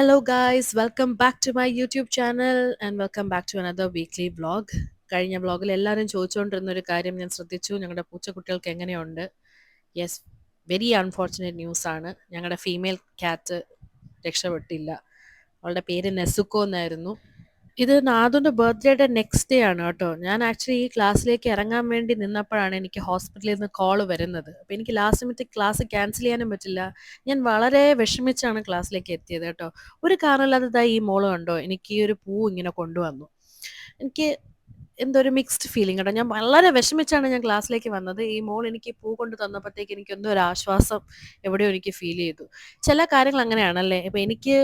Hello, guys. Welcome back to my YouTube channel and welcome back to another weekly vlog. കഴിഞ്ഞ വ്ളോഗിൽ എല്ലാവരും ചോദിച്ചുകൊണ്ടിരുന്ന ഒരു കാര്യം ഞാൻ ശ്രദ്ധിച്ചു. ഞങ്ങളുടെ പൂച്ചക്കുട്ടികൾക്ക് എങ്ങനെയുണ്ട്? യെസ്, വെരി അൺഫോർച്ചുനേറ്റ് ന്യൂസ് ആണ്. ഞങ്ങളുടെ ഫീമെയിൽ ക്യാറ്റ് രക്ഷപ്പെട്ടില്ല. അവളുടെ പേര് നെസുക്കോ എന്നായിരുന്നു. ഇത് നാഥുന്റെ ബർത്ത്ഡേയുടെ നെക്സ്റ്റ് ഡേ ആണ് കേട്ടോ. ഞാൻ ആക്ച്വലി ഈ ക്ലാസ്സിലേക്ക് ഇറങ്ങാൻ വേണ്ടി നിന്നപ്പോഴാണ് എനിക്ക് ഹോസ്പിറ്റലിൽ നിന്ന് കോള് വരുന്നത്. അപ്പോൾ എനിക്ക് ലാസ്റ്റ് മിനിറ്റ് ക്ലാസ് ക്യാൻസൽ ചെയ്യാനും പറ്റില്ല. ഞാൻ വളരെ വിഷമിച്ചാണ് ക്ലാസ്സിലേക്ക് എത്തിയത് കേട്ടോ. ഒരു കാരണമില്ലാതെ ഈ മോള് കണ്ടോ എനിക്ക് ഈ ഒരു പൂ ഇങ്ങനെ കൊണ്ടുവന്നു. എനിക്ക് എന്തോ ഒരു മിക്സ്ഡ് ഫീലിംഗ് കേട്ടോ. ഞാൻ വളരെ വിഷമിച്ചാണ് ഞാൻ ക്ലാസ്സിലേക്ക് വന്നത്. ഈ മോൾ എനിക്ക് പൂ കൊണ്ട് തന്നപ്പോഴത്തേക്ക് എനിക്ക് എന്തോ ഒരു ആശ്വാസം എവിടെയോ എനിക്ക് ഫീൽ ചെയ്തു. ചില കാര്യങ്ങൾ അങ്ങനെയാണല്ലേ. ഇപ്പം എനിക്ക്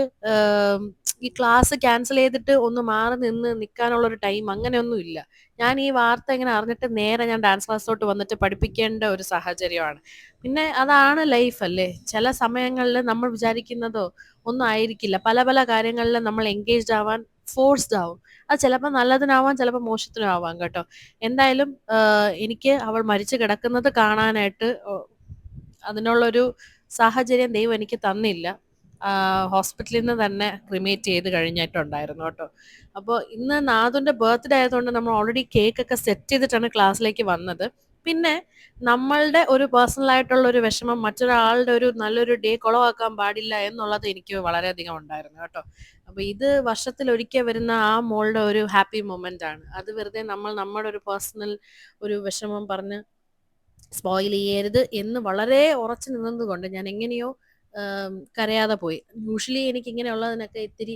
ഈ ക്ലാസ് ക്യാൻസൽ ചെയ്തിട്ട് ഒന്ന് മാറി നിന്ന് നിൽക്കാനുള്ളൊരു ടൈം അങ്ങനെയൊന്നും ഇല്ല. ഞാൻ ഈ വാർത്ത ഇങ്ങനെ അറിഞ്ഞിട്ട് നേരെ ഞാൻ ഡാൻസ് ക്ലാസ്സിലോട്ട് വന്നിട്ട് പഠിപ്പിക്കേണ്ട ഒരു സാഹചര്യമാണ്. പിന്നെ അതാണ് ലൈഫ് അല്ലേ. ചില സമയങ്ങളിൽ നമ്മൾ വിചാരിക്കുന്നതോ ഒന്നും ആയിരിക്കില്ല. പല പല കാര്യങ്ങളിൽ നമ്മൾ എൻഗേജ്ഡ് ആവാൻ ഫോഴ്സ്ഡ് ആവും. അത് ചിലപ്പോൾ നല്ലതിനാവാം, ചിലപ്പോൾ മോശത്തിനും ആവാം കേട്ടോ. എന്തായാലും എനിക്ക് അവൾ മരിച്ചു കിടക്കുന്നത് കാണാനായിട്ട് അതിനുള്ളൊരു സാഹചര്യം ദൈവം എനിക്ക് തന്നില്ല. ഹോസ്പിറ്റലിൽ നിന്ന് തന്നെ ക്രിമേറ്റ് ചെയ്ത് കഴിഞ്ഞിട്ടുണ്ടായിരുന്നു കേട്ടോ. അപ്പോൾ ഇന്ന് നാഥുൻ്റെ ബർത്ത്ഡേ ആയതുകൊണ്ട് നമ്മൾ ഓൾറെഡി കേക്കൊക്കെ സെറ്റ് ചെയ്തിട്ടാണ് ക്ലാസ്സിലേക്ക് വന്നത്. പിന്നെ നമ്മളുടെ ഒരു പേഴ്സണൽ ആയിട്ടുള്ള ഒരു വിഷമം മറ്റൊരാളുടെ ഒരു നല്ലൊരു ഡേ കുളവാക്കാൻ പാടില്ല എന്നുള്ളത് എനിക്ക് വളരെയധികം ഉണ്ടായിരുന്നു കേട്ടോ. അപ്പോൾ ഇത് വർഷത്തിൽ ഒരിക്കൽ വരുന്ന ആ മോളുടെ ഒരു ഹാപ്പി മൊമെന്റ് ആണ്. അത് വെറുതെ നമ്മൾ നമ്മുടെ ഒരു പേഴ്സണൽ ഒരു വിഷമം പറഞ്ഞ് സ്പോയിൽ ചെയ്യരുത് എന്ന് വളരെ ഉറച്ചു നിന്നതുകൊണ്ട് ഞാൻ എങ്ങനെയോ കരയാതെ പോയി. യൂഷ്വലി എനിക്ക് ഇങ്ങനെയുള്ളതിനൊക്കെ ഇത്തിരി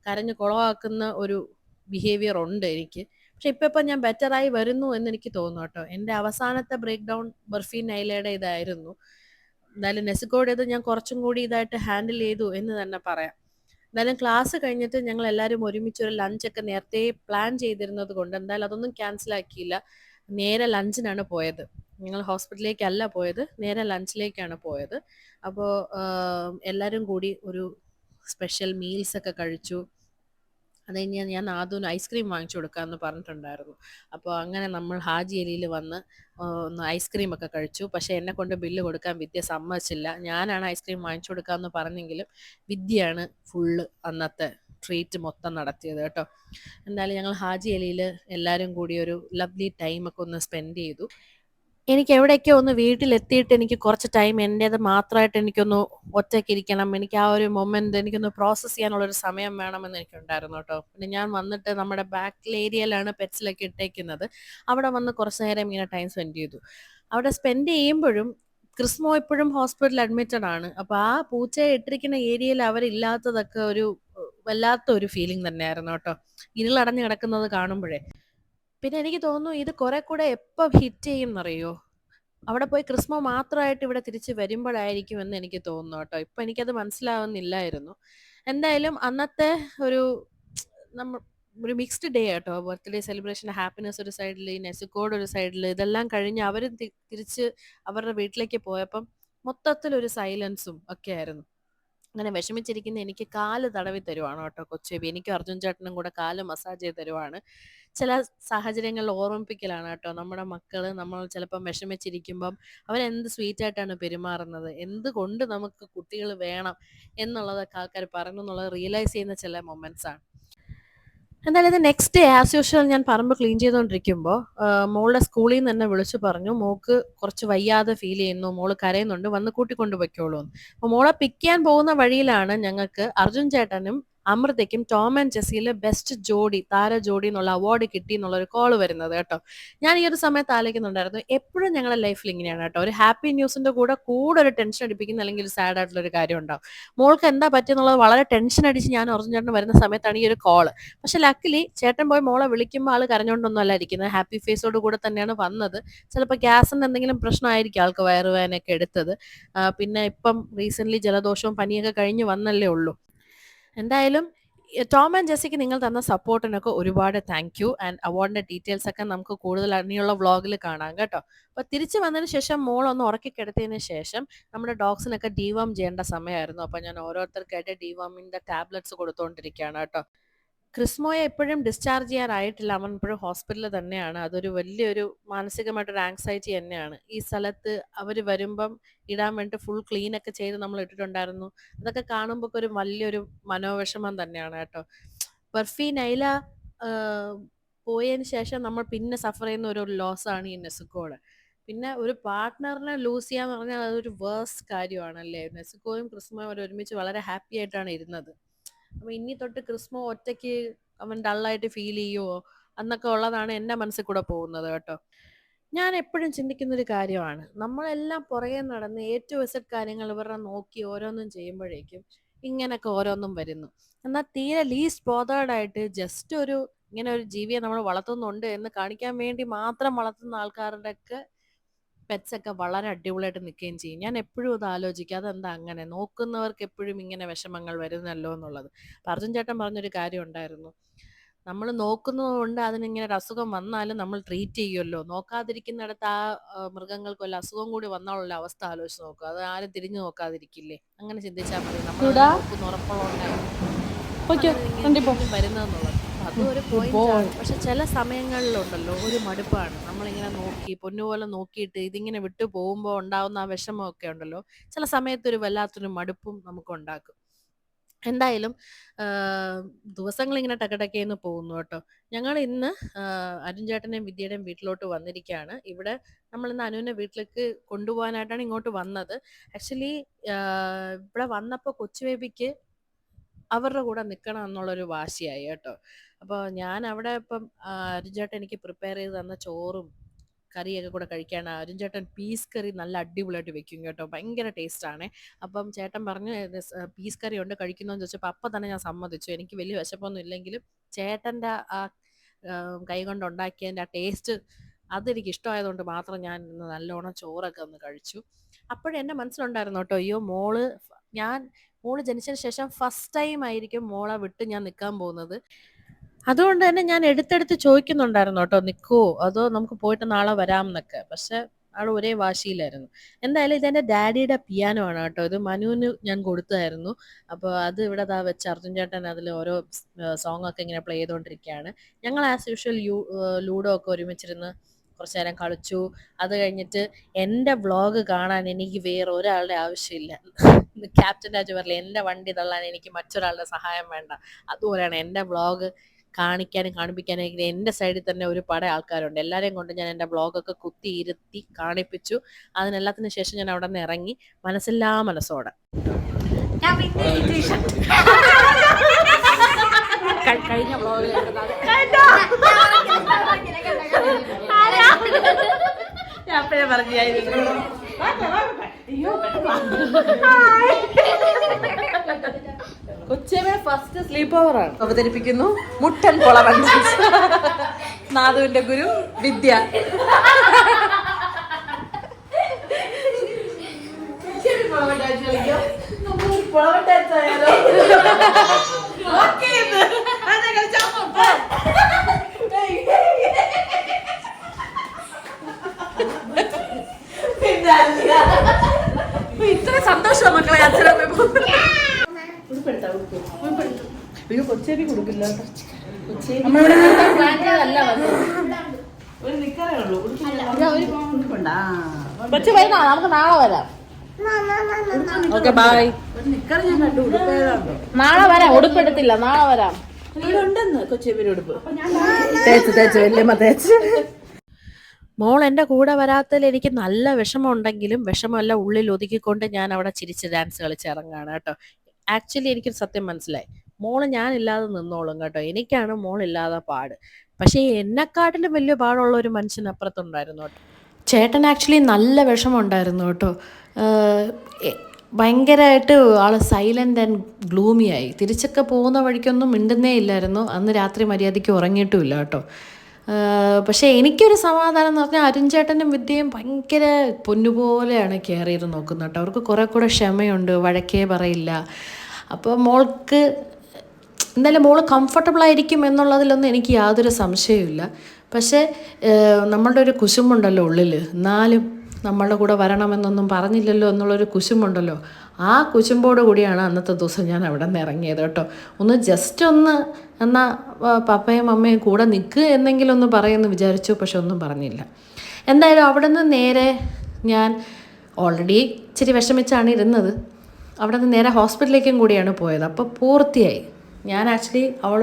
കരഞ്ഞ് കുളവാക്കുന്ന ഒരു ബിഹേവിയർ ഉണ്ട് എനിക്ക്. പക്ഷെ ഇപ്പം ഞാൻ ബെറ്ററായി വരുന്നു എന്ന് എനിക്ക് തോന്നുന്നു കേട്ടോ. എൻ്റെ അവസാനത്തെ ബ്രേക്ക് ഡൗൺ ബർഫി നൈലയുടെ ഇതായിരുന്നു. എന്തായാലും നെസുക്കോടേത് ഞാൻ കുറച്ചും കൂടി ഇതായിട്ട് ഹാൻഡിൽ ചെയ്തു എന്ന് തന്നെ പറയാം. എന്തായാലും ക്ലാസ് കഴിഞ്ഞിട്ട് ഞങ്ങൾ എല്ലാവരും ഒരുമിച്ച് ഒരു ലഞ്ചൊക്കെ നേരത്തെ പ്ലാൻ ചെയ്തിരുന്നത് കൊണ്ട് എന്തായാലും അതൊന്നും ക്യാൻസൽ ആക്കിയില്ല. നേരെ ലഞ്ചിനാണ് പോയത്. ഞങ്ങൾ ഹോസ്പിറ്റലിലേക്കല്ല പോയത്, നേരെ ലഞ്ചിലേക്കാണ് പോയത്. അപ്പോൾ എല്ലാവരും കൂടി ഒരു സ്പെഷ്യൽ മീൽസ് ഒക്കെ കഴിച്ചു. അത് കഴിഞ്ഞ് ഞാൻ നാഥുവിന് ഐസ്ക്രീം വാങ്ങിച്ചു കൊടുക്കാമെന്ന് പറഞ്ഞിട്ടുണ്ടായിരുന്നു. അപ്പോൾ അങ്ങനെ നമ്മൾ ഹാജി അലിയിൽ വന്ന് ഒന്ന് ഐസ്ക്രീം ഒക്കെ കഴിച്ചു. പക്ഷേ എന്നെ കൊണ്ട് ബില്ല് കൊടുക്കാൻ വിദ്യ സമ്മതിച്ചില്ല. ഞാനാണ് ഐസ്ക്രീം വാങ്ങിച്ചു കൊടുക്കാമെന്ന് പറഞ്ഞെങ്കിലും വിദ്യയാണ് ഫുള്ള് അന്നത്തെ ട്രീറ്റ് മൊത്തം നടത്തിയത് കേട്ടോ. എന്തായാലും ഞങ്ങൾ ഹാജി അലിയിൽ എല്ലാവരും കൂടി ഒരു ലവ്ലി ടൈമൊക്കെ ഒന്ന് സ്പെൻഡ് ചെയ്തു. എനിക്ക് എവിടെയൊക്കെ ഒന്ന് വീട്ടിലെത്തിയിട്ട് എനിക്ക് കുറച്ച് ടൈം എൻ്റേത് മാത്രമായിട്ട് എനിക്കൊന്ന് ഒറ്റയ്ക്കിരിക്കണം. എനിക്ക് ആ ഒരു മൊമെന്റ് എനിക്കൊന്ന് പ്രോസസ്സ് ചെയ്യാനുള്ളൊരു സമയം വേണമെന്ന് എനിക്കുണ്ടായിരുന്നു കേട്ടോ. പിന്നെ ഞാൻ വന്നിട്ട് നമ്മുടെ ബാക്കിൽ ഏരിയയിലാണ് പെറ്റ്സിലൊക്കെ ഇട്ടേക്കുന്നത്. അവിടെ വന്ന് കുറച്ച് നേരം ഇങ്ങനെ ടൈം സ്പെൻഡ് ചെയ്തു. അവിടെ സ്പെൻഡ് ചെയ്യുമ്പോഴും ക്രിസ്മോ ഇപ്പോഴും ഹോസ്പിറ്റലിൽ അഡ്മിറ്റഡ് ആണ്. അപ്പോൾ ആ പൂച്ചയെ ഇട്ടിരിക്കുന്ന ഏരിയയിൽ അവരില്ലാത്തതൊക്കെ ഒരു വല്ലാത്ത ഒരു ഫീലിംഗ് തന്നെയായിരുന്നു കേട്ടോ. ഇരുളടഞ്ഞു കിടക്കുന്നത് കാണുമ്പോഴേ. പിന്നെ എനിക്ക് തോന്നുന്നു ഇത് കുറെ കൂടെ എപ്പം ഹിറ്റ് ചെയ്യും എന്നറിയോ? അവിടെ പോയി ക്രിസ്മോ മാത്രമായിട്ട് ഇവിടെ തിരിച്ച് വരുമ്പോഴായിരിക്കും എന്ന് എനിക്ക് തോന്നുന്നു കേട്ടോ. ഇപ്പൊ എനിക്കത് മനസ്സിലാവുന്നില്ലായിരുന്നു. എന്തായാലും അന്നത്തെ ഒരു നമ്മ ഒരു മിക്സ്ഡ് ഡേ കേട്ടോ. ബർത്ത്ഡേ സെലിബ്രേഷൻ ഹാപ്പിനെസ് ഒരു സൈഡിൽ, നെസുക്കോട് ഒരു സൈഡിൽ, ഇതെല്ലാം കഴിഞ്ഞ് അവർ തിരിച്ച് അവരുടെ വീട്ടിലേക്ക് പോയപ്പം മൊത്തത്തിൽ ഒരു സൈലൻസും ഒക്കെ ആയിരുന്നു. അങ്ങനെ വിഷമിച്ചിരിക്കുന്ന എനിക്ക് കാല് തടവി തരുവാണ് കേട്ടോ കൊച്ചേബി. എനിക്കും അർജുൻ ചേട്ടനും കൂടെ കാല് മസാജ് ചെയ്ത് തരുവാണ്. ചില സാഹചര്യങ്ങളിൽ ഓർമ്മിപ്പിക്കലാണ് കേട്ടോ. നമ്മുടെ മക്കള് നമ്മൾ ചിലപ്പം വിഷമിച്ചിരിക്കുമ്പം അവരെന്ത് സ്വീറ്റായിട്ടാണ് പെരുമാറുന്നത്, എന്തുകൊണ്ട് നമുക്ക് കുട്ടികൾ വേണം എന്നുള്ളതൊക്കെ ആൾക്കാർ പറഞ്ഞു എന്നുള്ളത് റിയലൈസ് ചെയ്യുന്ന ചില മൊമെന്റ്സ് ആണ്. എന്തായാലും ഇത് നെക്സ്റ്റ് ഡേ ആസ് യൂഷ്വൽ ഞാൻ പറമ്പ് ക്ലീൻ ചെയ്തുകൊണ്ടിരിക്കുമ്പോൾ മോളുടെ സ്കൂളിൽ നിന്ന് തന്നെ വിളിച്ചു പറഞ്ഞു മോൾക്ക് കുറച്ച് വയ്യാതെ ഫീൽ ചെയ്യുന്നു, മോള് കരയുന്നുണ്ട്, വന്ന് കൂട്ടിക്കൊണ്ട് പൊയ്ക്കോളൂ എന്ന്. അപ്പോൾ മോളെ പിക്ക് ചെയ്യാൻ പോകുന്ന വഴിയിലാണ് ഞങ്ങൾക്ക് അർജുൻ ചേട്ടനും അമൃതയ്ക്കും ടോം ആൻഡ് ജെസ്സിയിലെ ബെസ്റ്റ് ജോഡി, താര ജോഡി എന്നുള്ള അവാർഡ് കിട്ടി എന്നുള്ളൊരു കോള് വരുന്നത് കേട്ടോ. ഞാൻ ഈ ഒരു സമയത്ത് ആലോചിക്കുന്നുണ്ടായിരുന്നു, എപ്പോഴും ഞങ്ങളുടെ ലൈഫിൽ ഇങ്ങനെയാണ് കേട്ടോ. ഒരു ഹാപ്പി ന്യൂസിന്റെ കൂടെ ഒരു ടെൻഷൻ അടിപ്പിക്കുന്ന അല്ലെങ്കിൽ ഒരു സാഡ് ആയിട്ടുള്ള ഒരു കാര്യം ഉണ്ടാവും. മോൾക്ക് എന്താ പറ്റിയെന്നുള്ളത് വളരെ ടെൻഷൻ അടിച്ച് ഞാൻ അർജുൻ ചേട്ടൻ വരുന്ന സമയത്താണ് ഈ ഒരു കോള്. പക്ഷെ ലക്കിലി ചേട്ടൻ പോയി മോളെ വിളിക്കുമ്പോൾ ആള് കരഞ്ഞോണ്ടൊന്നും അല്ല ഇരിക്കുന്നത്, ഹാപ്പി ഫേസോട് കൂടെ തന്നെയാണ് വന്നത്. ചിലപ്പോൾ ഗ്യാസിന്റെ എന്തെങ്കിലും പ്രശ്നമായിരിക്കും ആൾക്ക് വയറുവേദനയൊക്കെ എടുത്തത്. പിന്നെ ഇപ്പം റീസെന്റ് ജലദോഷവും പനിയൊക്കെ കഴിഞ്ഞ് വന്നല്ലേ ഉള്ളൂ. എന്തായാലും ടോം ആൻഡ് ജെസ്സിക്ക് നിങ്ങൾ തന്ന സപ്പോർട്ടിനൊക്കെ ഒരുപാട് താങ്ക് യു. ആൻഡ് അവാർഡിന്റെ ഡീറ്റെയിൽസ് ഒക്കെ നമുക്ക് കൂടുതൽ ഇനിയുള്ള വ്ളോഗിൽ കാണാം കേട്ടോ. അപ്പൊ തിരിച്ചു വന്നതിന് ശേഷം മോളൊന്ന് ഉറക്കി കിടത്തിയതിന് ശേഷം നമ്മുടെ ഡോഗ്സിനൊക്കെ ഡീവാം ചെയ്യേണ്ട സമയമായിരുന്നു. അപ്പൊ ഞാൻ ഓരോരുത്തർക്കായിട്ട് ഡീവാമിന്റെ ടാബ്ലറ്റ്സ് കൊടുത്തുകൊണ്ടിരിക്കുകയാണ് കേട്ടോ. ക്രിസ്മോയെ ഇപ്പോഴും ഡിസ്ചാർജ് ചെയ്യാറായിട്ടില്ല. അവൻ ഇപ്പോഴും ഹോസ്പിറ്റലിൽ തന്നെയാണ്. അതൊരു വലിയൊരു മാനസികമായിട്ടൊരു ആങ്സൈറ്റി തന്നെയാണ്. ഈ സ്ഥലത്ത് അവർ വരുമ്പം ഇടാൻ വേണ്ടി ഫുൾ ക്ലീൻ ഒക്കെ ചെയ്ത് നമ്മൾ ഇട്ടിട്ടുണ്ടായിരുന്നു. അതൊക്കെ കാണുമ്പോൾ ഒരു വലിയൊരു മനോവിഷമം തന്നെയാണ് കേട്ടോ. ബർഫി നൈല പോയതിന് ശേഷം നമ്മൾ പിന്നെ സഫർ ചെയ്യുന്ന ഒരു ലോസാണ് ഈ നെസുക്കോയുടെ. പിന്നെ ഒരു പാർട്ട്ണറിനെ ലൂസ് ചെയ്യാന്ന് പറഞ്ഞാൽ അതൊരു വേഴ്സ് കാര്യമാണല്ലേ. നെസുക്കോയും ക്രിസ്മോയും അവർ ഒരുമിച്ച് വളരെ ഹാപ്പി ആയിട്ടാണ് ഇരുന്നത്. അപ്പൊ ഇനി തൊട്ട് ക്രിസ്മോ ഒറ്റയ്ക്ക് അവൻ ഡള്ളായിട്ട് ഫീൽ ചെയ്യുവോ എന്നൊക്കെ ഉള്ളതാണ് എൻ്റെ മനസ്സിൽ കൂടെ പോകുന്നത് കേട്ടോ. ഞാൻ എപ്പോഴും ചിന്തിക്കുന്ന ഒരു കാര്യമാണ്, നമ്മളെല്ലാം പുറകെ നടന്ന് A to Z കാര്യങ്ങൾ ഇവരുടെ നോക്കി ഓരോന്നും ചെയ്യുമ്പോഴേക്കും ഇങ്ങനൊക്കെ ഓരോന്നും വരുന്നു. എന്നാൽ തീരെ ലീസ്റ്റ് ബോധേർഡ് ആയിട്ട് ജസ്റ്റ് ഒരു ഇങ്ങനെ ഒരു ജീവിയെ നമ്മൾ വളർത്തുന്നുണ്ട് എന്ന് കാണിക്കാൻ വേണ്ടി മാത്രം വളർത്തുന്ന ആൾക്കാരുടെ ഒക്കെ പെറ്റ്സ് ഒക്കെ വളരെ അടിപൊളിയായിട്ട് നിൽക്കുകയും ചെയ്യും. ഞാൻ എപ്പോഴും ഇത് ആലോചിക്കുക, അതെന്താ അങ്ങനെ നോക്കുന്നവർക്ക് എപ്പോഴും ഇങ്ങനെ വിഷമങ്ങൾ വരുന്നല്ലോ എന്നുള്ളത്. അപ്പൊ അർജുൻ ചേട്ടൻ പറഞ്ഞൊരു കാര്യം ഉണ്ടായിരുന്നു, നമ്മൾ നോക്കുന്നത് കൊണ്ട് അതിനിങ്ങനെ ഒരു അസുഖം വന്നാലും നമ്മൾ ട്രീറ്റ് ചെയ്യുമല്ലോ, നോക്കാതിരിക്കുന്നിടത്ത് ആ മൃഗങ്ങൾക്ക് വല്ല അസുഖം കൂടി വന്നാലുള്ള അവസ്ഥ ആലോചിച്ച് നോക്കുക. അത് ആരും തിരിഞ്ഞു നോക്കാതിരിക്കില്ലേ? അങ്ങനെ ചിന്തിച്ചാൽ മതി. നമ്മൾ നോക്കുന്ന ഉറപ്പുള്ളതുകൊണ്ടായിരിക്കും വരുന്നതെന്നുള്ളത്. അതും ഒരു പോയിന്റ് ആണ്. പക്ഷെ ചില സമയങ്ങളിലുണ്ടല്ലോ ഒരു മടുപ്പാണ്. നമ്മളിങ്ങനെ നോക്കി പൊന്നുപോലെ നോക്കിയിട്ട് ഇതിങ്ങനെ വിട്ടു പോകുമ്പോൾ ഉണ്ടാവുന്ന ആ വിഷമമൊക്കെ ഉണ്ടല്ലോ, ചില സമയത്ത് ഒരു വല്ലാത്തൊരു മടുപ്പും നമുക്ക് ഉണ്ടാക്കും. എന്തായാലും ദിവസങ്ങളിങ്ങനെ ടക്കടക്കേന്ന് പോകുന്നു കേട്ടോ. ഞങ്ങൾ ഇന്ന് അരുൺ ചേട്ടൻ്റെയും വിദ്യയുടെയും വീട്ടിലോട്ട് വന്നിരിക്കുകയാണ്. ഇവിടെ നമ്മൾ ഇന്ന് അനുവിനെ വീട്ടിലേക്ക് കൊണ്ടുപോകാനായിട്ടാണ് ഇങ്ങോട്ട് വന്നത്. ആക്ച്വലി ഇവിടെ വന്നപ്പോൾ കൊച്ചു ബേബിക്ക് അവരുടെ കൂടെ നിൽക്കണം എന്നുള്ളൊരു വാശിയായി കേട്ടോ. അപ്പോൾ ഞാൻ അവിടെ ഇപ്പം അരുൺ ചേട്ടൻ എനിക്ക് പ്രിപ്പയർ ചെയ്ത് തന്ന ചോറും കറിയൊക്കെ കൂടെ കഴിക്കാണ്. അരുൺ ചേട്ടൻ പീസ് കറി നല്ല അടിപൊളിയായിട്ട് വെക്കും കേട്ടോ, ഭയങ്കര ടേസ്റ്റാണ്. അപ്പം ചേട്ടൻ പറഞ്ഞു പീസ് കറി ഉണ്ട് കഴിക്കുന്നതെന്ന് ചോദിച്ചപ്പോൾ അപ്പം തന്നെ ഞാൻ സമ്മതിച്ചു. എനിക്ക് വലിയ വിശപ്പൊന്നും ഇല്ലെങ്കിലും ചേട്ടൻ്റെ ആ കൈ കൊണ്ട് ഉണ്ടാക്കിയതിൻ്റെ ആ ടേസ്റ്റ് അതെനിക്ക് ഇഷ്ടമായതുകൊണ്ട് മാത്രം ഞാൻ ഇന്ന് നല്ലോണം ചോറൊക്കെ ഒന്ന് കഴിച്ചു. അപ്പോഴെൻ്റെ മനസ്സിലുണ്ടായിരുന്നു കേട്ടോ, അയ്യോ മോള് ജനിച്ചതിന് ശേഷം ഫസ്റ്റ് ടൈം ആയിരിക്കും മോളെ വിട്ട് ഞാൻ നിൽക്കാൻ പോകുന്നത്. അതുകൊണ്ട് തന്നെ ഞാൻ എടുത്തെടുത്ത് ചോദിക്കുന്നുണ്ടായിരുന്നു കേട്ടോ, നിൽക്കുവോ അതോ നമുക്ക് പോയിട്ട് നാളെ വരാം എന്നൊക്കെ. പക്ഷെ ആൾ ഒരേ വാശിയിലായിരുന്നു. എന്തായാലും ഇതെന്റെ ഡാഡിയുടെ പിയാനോ ആണ് കേട്ടോ. ഇത് മനുവിന് ഞാൻ കൊടുത്തതായിരുന്നു. അപ്പോൾ അത് ഇവിടെ വെച്ച് അർജുൻ ചേട്ടൻ അതിൽ ഓരോ സോങ് ഒക്കെ ഇങ്ങനെ പ്ലേ ചെയ്തുകൊണ്ടിരിക്കുകയാണ്. ഞങ്ങൾ ആസ് യൂഷ്വൽ ലൂഡോ ഒക്കെ ഒരുമിച്ചിരുന്ന് കുറച്ചു നേരം കളിച്ചു. അത് കഴിഞ്ഞിട്ട് എൻ്റെ വ്ളോഗ് കാണാൻ എനിക്ക് വേറെ ഒരാളുടെ ആവശ്യമില്ല. ക്യാപ്റ്റൻ രാജു പറയില്ല, എൻ്റെ വണ്ടി തള്ളാൻ എനിക്ക് മറ്റൊരാളുടെ സഹായം വേണ്ട. അതുപോലെയാണ് എൻ്റെ വ്ളോഗ് കാണിക്കാനും കാണിപ്പിക്കാനും എൻ്റെ സൈഡിൽ തന്നെ ഒരു പട ആൾക്കാരുണ്ട്. എല്ലാവരെയും കൊണ്ട് ഞാൻ എൻ്റെ വ്ളോഗൊക്കെ കുത്തി ഇരുത്തി കാണിപ്പിച്ചു. അതിനെല്ലാത്തിനു ശേഷം ഞാൻ അവിടെ നിന്ന് ഇറങ്ങി മനസ്സില്ലാ മനസ്സോടെ. കഴിഞ്ഞ വ്ളോഗിൽ കൊച്ചേമ ഫസ്റ്റ് സ്ലീപ്പ് ഓവർ ആണ് അവതരിപ്പിക്കുന്നു മുട്ടൻ പൊളവൻ നാദുവിന്റെ ഗുരു വിദ്യ. ഇത്ര സന്തോഷം മക്കളെ അച്ഛനമ്മ കൊച്ചേരി കൊടുക്കില്ല. നമുക്ക് നാളെ വരാം. Okay bye. നാളെ വരാം. ഉടുപ്പെടുത്തില്ല, നാളെ വരാം. കൊച്ചേരി ഉടുപ്പ് തേച്ച് വല്യമ്മ തേച്ച്. മോൾ എൻ്റെ കൂടെ വരാത്തതിൽ എനിക്ക് നല്ല വിഷമമുണ്ടെങ്കിലും വിഷമമല്ല ഉള്ളിൽ ഒതുക്കിക്കൊണ്ട് ഞാൻ അവിടെ ചിരിച്ച് ഡാൻസ് കളിച്ചിറങ്ങാണ് കേട്ടോ. ആക്ച്വലി എനിക്കൊരു സത്യം മനസ്സിലായി, മോള് ഞാനില്ലാതെ നിന്നോളും കേട്ടോ. എനിക്കാണ് മോളില്ലാതെ പാട്. പക്ഷേ എന്നെക്കാട്ടിലും വലിയ പാടുള്ള ഒരു മനുഷ്യൻ അപ്പുറത്തുണ്ടായിരുന്നു കേട്ടോ. ചേട്ടൻ ആക്ച്വലി നല്ല വിഷമമുണ്ടായിരുന്നു കേട്ടോ. ഭയങ്കരമായിട്ട് ആൾ സൈലൻ്റ് ആൻഡ് ഗ്ലൂമി ആയി. തിരിച്ചൊക്കെ പോകുന്ന വഴിക്കൊന്നും മിണ്ടുന്നേ ഇല്ലായിരുന്നു. അന്ന് രാത്രി മര്യാദയ്ക്ക് ഉറങ്ങിയിട്ടുമില്ല കേട്ടോ. പക്ഷേ എനിക്കൊരു സമാധാനം എന്ന് പറഞ്ഞാൽ അരുൺ ചേട്ടനും വിദ്യയും ഭയങ്കര പൊന്നുപോലെയാണ് കെയർ ചെയ്ത് നോക്കുന്നത് കേട്ടോ. അവർക്ക് കുറേ കൂടെ ക്ഷമയുണ്ട്, വഴക്കേ പറയില്ല. അപ്പോൾ മോൾക്ക് എന്തായാലും മോൾ കംഫർട്ടബിൾ ആയിരിക്കും എന്നുള്ളതിലൊന്നും എനിക്ക് യാതൊരു സംശയവുമില്ല. പക്ഷേ നമ്മളുടെ ഒരു കുശുമുണ്ടല്ലോ ഉള്ളിൽ, എന്നാലും നമ്മളുടെ കൂടെ വരണമെന്നൊന്നും പറഞ്ഞില്ലല്ലോ എന്നുള്ളൊരു കുശുമുണ്ടല്ലോ, ആ കുശുമ്പോട് കൂടിയാണ് അന്നത്തെ ദിവസം ഞാൻ അവിടെ നിന്ന് ഇറങ്ങിയത് കേട്ടോ. ഒന്ന് ജസ്റ്റ് ഒന്ന് എന്നാൽ പപ്പയും അമ്മയും കൂടെ നിൽക്കുക എന്നെങ്കിലും ഒന്ന് പറയുമെന്ന് വിചാരിച്ചു, പക്ഷെ ഒന്നും പറഞ്ഞില്ല. എന്തായാലും അവിടെ നിന്ന് നേരെ ഞാൻ ഓൾറെഡി ഇച്ചിരി വിഷമിച്ചാണ് ഇരുന്നത്. അവിടെ നിന്ന് നേരെ ഹോസ്പിറ്റലിലേക്കും കൂടിയാണ് പോയത്. അപ്പോൾ പൂർത്തിയായി. ഞാൻ ആക്ച്വലി അവൾ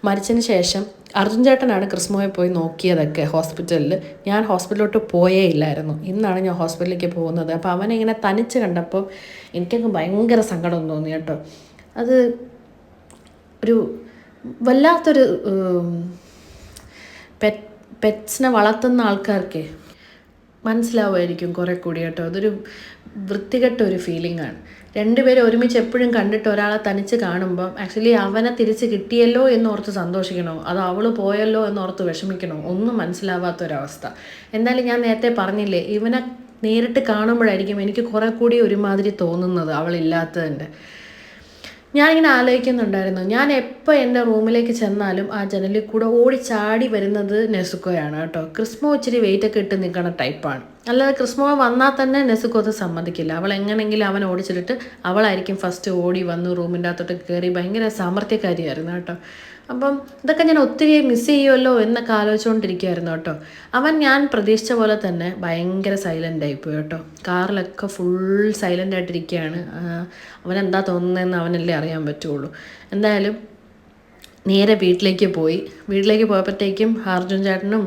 മരിച്ചതിന് ശേഷം അർജുൻ ചേട്ടനാണ് ക്രിസ്മോയെ പോയി നോക്കിയതൊക്കെ ഹോസ്പിറ്റലിൽ. ഞാൻ ഹോസ്പിറ്റലിലോട്ട് പോയേ ഇല്ലായിരുന്നു. ഇന്നാണ് ഞാൻ ഹോസ്പിറ്റലിലേക്ക് പോകുന്നത്. അപ്പോൾ അവനിങ്ങനെ തനിച്ച് കണ്ടപ്പോൾ എനിക്കങ്ങ് ഭയങ്കര സങ്കടം തോന്നി കേട്ടോ. അത് ഒരു വല്ലാത്തൊരു പെറ്റ്സിനെ വളർത്തുന്ന ആൾക്കാർക്ക് മനസ്സിലാവുമായിരിക്കും കുറേ കൂടി കേട്ടോ. അതൊരു വൃത്തികെട്ട ഒരു ഫീലിംഗാണ്. രണ്ടുപേരും ഒരുമിച്ച് എപ്പോഴും കണ്ടിട്ട് ഒരാളെ തനിച്ച് കാണുമ്പം ആക്ച്വലി അവനെ തിരിച്ച് കിട്ടിയല്ലോ എന്നോർത്ത് സന്തോഷിക്കണോ അതോ അവൾ പോയല്ലോ എന്നോർത്ത് വിഷമിക്കണോ ഒന്നും മനസ്സിലാവാത്തൊരവസ്ഥ. എന്തായാലും ഞാൻ നേരത്തെ പറഞ്ഞില്ലേ, ഇവനെ നേരിട്ട് കാണുമ്പോഴായിരിക്കും എനിക്ക് കുറേ കൂടി ഒരുമാതിരി തോന്നുന്നത് അവളില്ലാത്തതിൻ്റെ. ഞാനിങ്ങനെ ആലോചിക്കുന്നുണ്ടായിരുന്നു, ഞാൻ എപ്പോൾ എൻ്റെ റൂമിലേക്ക് ചെന്നാലും ആ ജനലിൽ കൂടെ ഓടിച്ചാടി വരുന്നത് നെസുക്കോയാണ് കേട്ടോ. ക്രിസ്മോ ഇച്ചിരി വെയിറ്റൊക്കെ ഇട്ട് നിൽക്കുന്ന ടൈപ്പാണ്. അല്ലാതെ ക്രിസ്മോ വന്നാൽ തന്നെ നെസുക്കോ അത് സമ്മതിക്കില്ല. അവൾ എങ്ങനെയെങ്കിലും അവൻ ഓടിച്ചിട്ട് അവളായിരിക്കും ഫസ്റ്റ് ഓടി വന്ന് റൂമിൻ്റെ അകത്തോട്ട് കയറി. ഭയങ്കര സാമർത്ഥ്യക്കാരിയായിരുന്നു കേട്ടോ. അപ്പം ഇതൊക്കെ ഞാൻ ഒത്തിരി മിസ് ചെയ്യുമല്ലോ എന്നൊക്കെ ആലോചിച്ചുകൊണ്ടിരിക്കുമായിരുന്നു കേട്ടോ. അവൻ ഞാൻ പ്രതീക്ഷിച്ച പോലെ തന്നെ ഭയങ്കര സൈലൻ്റ് ആയിപ്പോയി കേട്ടോ. കാറിലൊക്കെ ഫുൾ സൈലൻ്റ് ആയിട്ടിരിക്കുകയാണ്. അവനെന്താ തോന്നുന്നതെന്ന് അവനല്ലേ അറിയാൻ പറ്റുള്ളൂ. എന്തായാലും നേരെ വീട്ടിലേക്ക് പോയപ്പോഴത്തേക്കും അർജുൻ ചേട്ടനും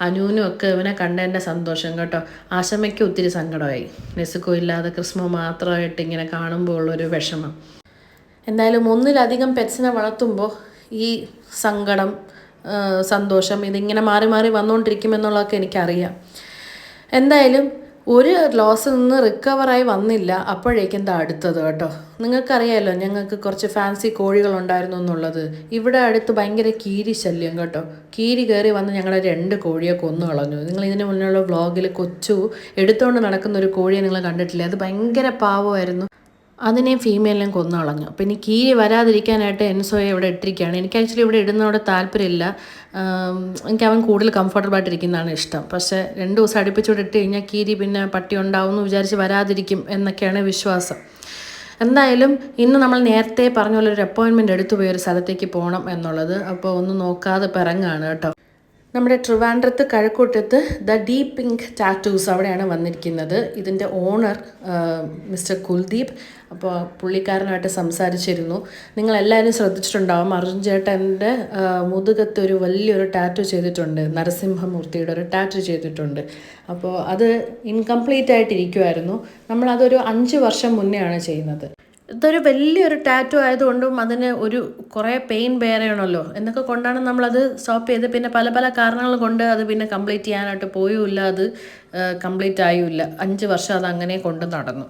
അനുവിനും ഒക്കെ ഇവനെ കണ്ടതിൻ്റെ സന്തോഷം കേട്ടോ. ആശമ്മയ്ക്ക് ഒത്തിരി സങ്കടമായി. നെസുക്കോ ഇല്ലാതെ ക്രിസ്മോ മാത്രമായിട്ട് ഇങ്ങനെ കാണുമ്പോൾ ഉള്ളൊരു വിഷമം. എന്തായാലും ഒന്നിലധികം പെറ്റ്സിനെ വളർത്തുമ്പോൾ ഈ സങ്കടം, സന്തോഷം ഇതിങ്ങനെ മാറി മാറി വന്നുകൊണ്ടിരിക്കുമെന്നുള്ളതൊക്കെ എനിക്കറിയാം. എന്തായാലും ഒരു ലോസിൽ നിന്ന് റിക്കവറായി വന്നില്ല, അപ്പോഴേക്കും എന്താ അടുത്തത് കേട്ടോ. നിങ്ങൾക്കറിയാമല്ലോ ഞങ്ങൾക്ക് കുറച്ച് ഫാൻസി കോഴികളുണ്ടായിരുന്നു എന്നുള്ളത്. ഇവിടെ അടുത്ത് ഭയങ്കര കീരി ശല്യം കേട്ടോ. കീരി കയറി വന്ന് ഞങ്ങളെ 2 കോഴിയെ കൊന്നു കളഞ്ഞു. നിങ്ങൾ ഇതിന് മുന്നുള്ള വ്ളോഗിൽ കൊച്ചു എടുത്തുകൊണ്ട് നടക്കുന്ന ഒരു കോഴിയെ നിങ്ങൾ കണ്ടിട്ടില്ലേ? അത് ഭയങ്കര പാവമായിരുന്നു. അതിനെയും ഫീമെയിലിനെയും കൊന്നു കളഞ്ഞു. അപ്പോൾ ഇനി കീരി വരാതിരിക്കാനായിട്ട് എൻസോയെ ഇവിടെ ഇട്ടിരിക്കുകയാണ്. എനിക്ക് ആക്ച്വലി ഇവിടെ ഇടുന്നതോടെ താല്പര്യമില്ല. എനിക്ക് അവൻ കൂടുതൽ കംഫർട്ടബിളായിട്ടിരിക്കുന്നതാണ് ഇഷ്ടം. പക്ഷേ 2 ദിവസം അടുപ്പിച്ചോടെ ഇട്ട് കഴിഞ്ഞാൽ കീരി പിന്നെ പട്ടി ഉണ്ടാവും എന്ന് വിചാരിച്ച് വരാതിരിക്കും എന്നൊക്കെയാണ് വിശ്വാസം. എന്തായാലും ഇന്ന് നമ്മൾ നേരത്തെ പറഞ്ഞ പോലെ ഒരു അപ്പോയിൻമെൻറ്റ് എടുത്തു പോയി ഒരു സ്ഥലത്തേക്ക് പോകണം എന്നുള്ളത്. അപ്പോൾ ഒന്നും നോക്കാതെ പിറങ്ങാണ് കേട്ടോ. നമ്മുടെ ട്രിവാൻഡ്രത്ത് കഴക്കൂട്ടത്ത് ദ ഡീപ് പിങ്ക് ടാറ്റൂസ് അവിടെയാണ് വന്നിരിക്കുന്നത്. ഇതിൻ്റെ ഓണർ മിസ്റ്റർ കുൽദീപ്. അപ്പോൾ പുള്ളിക്കാരനായിട്ട് സംസാരിച്ചിരുന്നു. നിങ്ങളെല്ലാവരും ശ്രദ്ധിച്ചിട്ടുണ്ടാവും, അർജുൻ ചേട്ടൻ്റെ മുതുകത്ത് ഒരു വലിയൊരു ടാറ്റു ചെയ്തിട്ടുണ്ട്. നരസിംഹമൂർത്തിയുടെ ഒരു ടാറ്റു ചെയ്തിട്ടുണ്ട്. അപ്പോൾ അത് ഇൻകംപ്ലീറ്റ് ആയിട്ടിരിക്കുമായിരുന്നു. നമ്മളതൊരു 5 വർഷം മുന്നേ ആണ് ചെയ്യുന്നത്. ഇതൊരു വലിയൊരു ടാറ്റു ആയതുകൊണ്ടും അതിന് കുറേ പെയിൻ ബെയർ ചെയ്യണമല്ലോ എന്നൊക്കെ കൊണ്ടാണ് നമ്മളത് സ്റ്റോപ്പ് ചെയ്ത്. പിന്നെ പല പല കാരണങ്ങൾ കൊണ്ട് അത് പിന്നെ കംപ്ലീറ്റ് ചെയ്യാനായിട്ട് പോയുമില്ല. അത് കംപ്ലീറ്റ് ആയുമില്ല. 5 വർഷം അത് അങ്ങനെ കൊണ്ട് നടന്നു.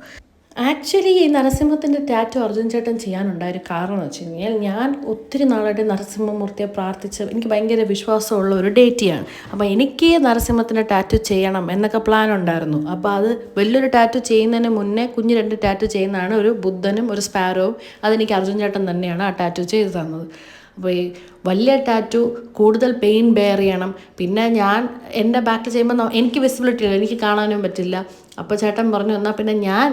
ആക്ച്വലി ഈ നരസിംഹത്തിൻ്റെ ടാറ്റു അർജുൻ ചേട്ടൻ ചെയ്യാനുണ്ടായൊരു കാരണം എന്ന് വെച്ച് കഴിഞ്ഞാൽ, ഞാൻ ഒത്തിരി നാളായിട്ട് നരസിംഹമൂർത്തിയെ പ്രാർത്ഥിച്ച് എനിക്ക് ഭയങ്കര വിശ്വാസമുള്ള ഒരു ഡേറ്റിയാണ്. അപ്പോൾ എനിക്ക് നരസിംഹത്തിൻ്റെ ടാറ്റു ചെയ്യണം എന്നൊക്കെ പ്ലാൻ ഉണ്ടായിരുന്നു. അപ്പോൾ അത് വലിയൊരു ടാറ്റു ചെയ്യുന്നതിന് മുന്നേ കുഞ്ഞ് 2 ടാറ്റു ചെയ്യുന്നതാണ്, ഒരു ബുദ്ധനും ഒരു സ്പാരോവും. അതെനിക്ക് അർജുൻ ചേട്ടൻ തന്നെയാണ് ആ ടാറ്റു ചെയ്ത് തന്നത്. അപ്പോൾ ഈ വലിയ ടാറ്റു കൂടുതൽ പെയിൻ ബെയർ ചെയ്യണം. പിന്നെ ഞാൻ എൻ്റെ ബാക്കിൽ ചെയ്യുമ്പോൾ എനിക്ക് വിസിബിലിറ്റി ഇല്ല, എനിക്ക് കാണാനും പറ്റില്ല. അപ്പോൾ ചേട്ടൻ പറഞ്ഞു, എന്നാൽ പിന്നെ ഞാൻ